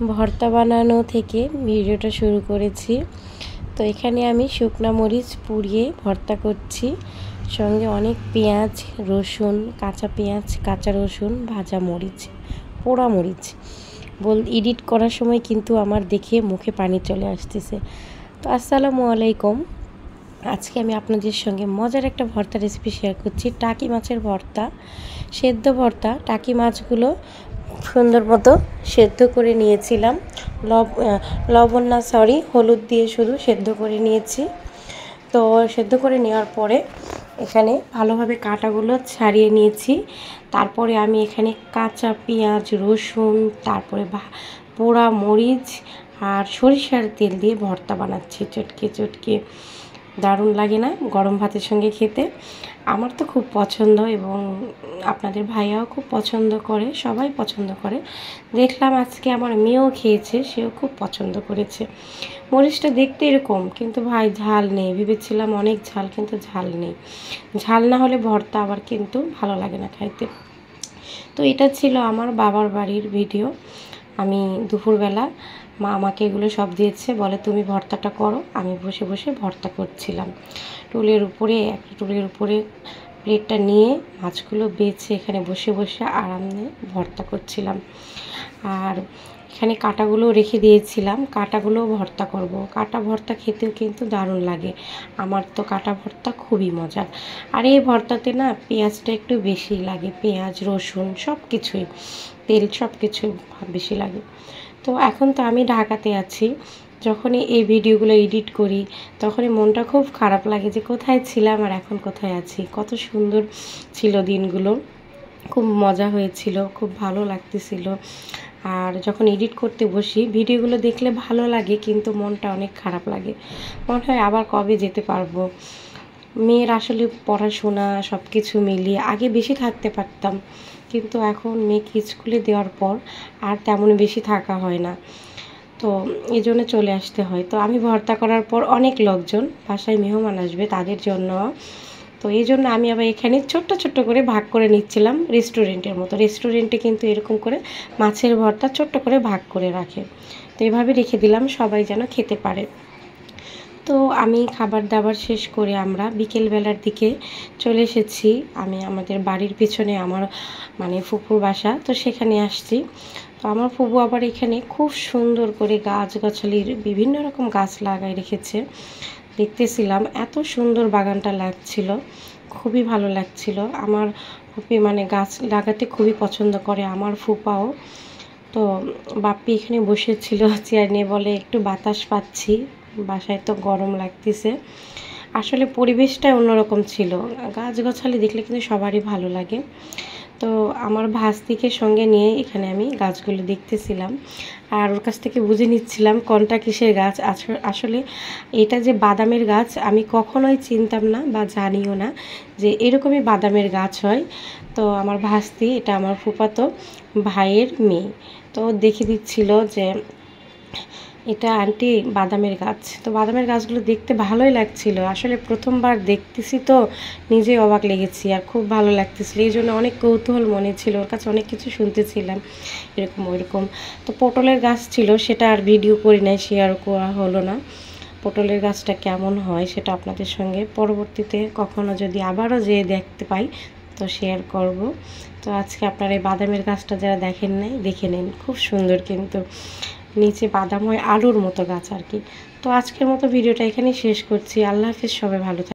ভর্তা বানানো থেকে ভিডিওটা শুরু করেছি। তো এখানে আমি শুকনা মরিচ পুড়িয়ে ভর্তা করছি, সঙ্গে অনেক পেঁয়াজ, রসুন, কাঁচা পেঁয়াজ, কাঁচা রসুন, ভাজা মরিচ, পোড়া মরিচ এডিট করার সময় কিন্তু আমার দেখে মুখে পানি চলে আসতেছে। তো আসসালামু আলাইকুম। আজকে আমি আপনাদের সঙ্গে মজার একটা ভর্তা রেসিপি শেয়ার করছি। টাকি মাছের ভর্তা, সেদ্ধ ভর্তা। টাকি মাছগুলো সুন্দর মতো সেদ্ধ করে নিয়েছিলাম, হলুদ দিয়ে শুধু সেদ্ধ করে নিয়েছি। তো সেদ্ধ করে নেওয়ার পরে এখানে ভালোভাবে কাঁটাগুলো ছাড়িয়ে নিয়েছি। তারপরে আমি এখানে কাঁচা পেঁয়াজ, রসুন, তারপরে পোড়া মরিচ আর সরিষার তেল দিয়ে ভর্তা বানাচ্ছি। চটকে চটকে দারুণ লাগে না গরম ভাতের সঙ্গে খেতে? আমার তো খুব পছন্দ এবং আপনাদের ভাইয়াও খুব পছন্দ করে, সবাই পছন্দ করে। দেখলাম আজকে আমার মেয়েও খেয়েছে, সেও খুব পছন্দ করেছে। মরিচটা দেখতে এরকম, কিন্তু ভাই ঝাল নেই। ভেবেছিলাম অনেক ঝাল, কিন্তু ঝাল নেই। ঝাল না হলে ভর্তা আবার কিন্তু ভালো লাগে না খাইতে। তো এটা ছিল আমার বাবার বাড়ির ভিডিও। আমি দুপুরবেলা মা আমাকে এগুলো সব দিয়েছে, বলে তুমি ভর্তাটা করো। আমি বসে বসে ভর্তা করছিলাম। একটা টুলের উপরে প্লেটটা নিয়ে মাছগুলো বেছে এখানে বসে বসে আরামে ভর্তা করছিলাম। আর এখানে কাঁটাগুলো রেখে দিয়েছিলাম, কাঁটাগুলোও ভর্তা করব। কাঁটা ভর্তা খেতেও কিন্তু দারুণ লাগে। আমার তো কাঁটা ভর্তা খুবই মজার। আর এই ভর্তাতে না পেঁয়াজটা একটু বেশি লাগে, পেঁয়াজ, রসুন সব কিছুই, তেল সব কিছু বেশি লাগে। তো এখন তো আমি ঢাকাতে আছি। যখনই এই ভিডিওগুলো এডিট করি তখনই মনটা খুব খারাপ লাগে যে কোথায় ছিলাম আর এখন কোথায় আছি। কত সুন্দর ছিল দিনগুলো, খুব মজা হয়েছিল, খুব ভালো লাগতেছিল। আর যখন এডিট করতে বসি ভিডিওগুলো দেখলে ভালো লাগে, কিন্তু মনটা অনেক খারাপ লাগে। মনে হয় আবার কবে যেতে পারবো। মেয়ের আসলে পড়াশোনা সব কিছু মিলিয়ে আগে বেশি থাকতে পারতাম, কিন্তু এখন মেয়েকে স্কুলে দেওয়ার পর আর তেমন বেশি থাকা হয় না। তো এই জন্য চলে আসতে হয়। তো আমি ভর্তা করার পর অনেক লোকজন বাসায় মেহমান আসবে, তাদের জন্য। তো এই জন্য আমি আবার এখানে ছোট্ট ছোট্ট করে ভাগ করে নিচ্ছিলাম, রেস্টুরেন্টের মতো। রেস্টুরেন্টে কিন্তু এরকম করে মাছের ভর্তা ছোট্ট করে ভাগ করে রাখে। তো এভাবে রেখে দিলাম, সবাই যেন খেতে পারে। তো আমি খাবার দাবার শেষ করে আমরা বিকেলবেলার দিকে চলে এসেছি। আমি আমাদের বাড়ির পিছনে আমার ফুপুর বাসা, তো সেখানে আসছি। তো আমার ফুপু আবার এখানে খুব সুন্দর করে গাছগাছালির বিভিন্ন রকম গাছ লাগাই রেখেছে। দেখতেছিলাম, এত সুন্দর বাগানটা লাগছিল, খুবই ভালো লাগছিল। আমার ফুপি গাছ লাগাতে খুবই পছন্দ করে, আমার ফুপাও। তো বাপ্পি এখানে বসেছিল চেয়ার নিয়ে, বলে একটু বাতাস পাচ্ছি, বাসায় তো গরম লাগতেছে। আসলে পরিবেশটাই অন্যরকম ছিল। গাছগাছালি দেখলে কিন্তু সবারই ভালো লাগে। তো আমার ভাস্তিকে সঙ্গে নিয়ে এখানে আমি গাছগুলো দেখতেছিলাম, আর ওর কাছ থেকে বুঝে নিচ্ছিলাম কোনটা কিসের গাছ। আসলে এটা যে বাদামের গাছ আমি কখনোই চিনতাম না বা জানিও না যে এরকমই বাদামের গাছ হয়। তো আমার ভাস্তি, এটা আমার ফুফাতো ভাইয়ের মেয়ে, তো দেখে দিচ্ছিল যে এটা আন্টি বাদামের গাছ। তো বাদামের গাছগুলো দেখতে ভালোই লাগছিল। আসলে প্রথমবার দেখতেছি তো নিজেই অবাক লেগেছি, আর খুব ভালো লাগতেছিল। এই জন্য অনেক কৌতূহল মনে ছিল, ওর কাছে অনেক কিছু শুনতেছিলাম, এরকম ওইরকম। তো পটলের গাছ ছিল, সেটা আর ভিডিও করি নাই, শেয়ার করা হলো না। পটলের গাছটা কেমন হয় সেটা আপনাদের সঙ্গে পরবর্তীতে কখনো যদি আবারও যেয়ে দেখতে পাই তো শেয়ার করব। তো আজকে আপনারা এই বাদামের গাছটা যারা দেখেন নাই দেখে নিন, খুব সুন্দর, কিন্তু নিচে বাদাম হয় আলুর মতো গাছ আর কি। তো আজকের মতো ভিডিওটা এখানেই শেষ করছি। আল্লাহ হাফিজ, সবাই ভালো থাকবেন।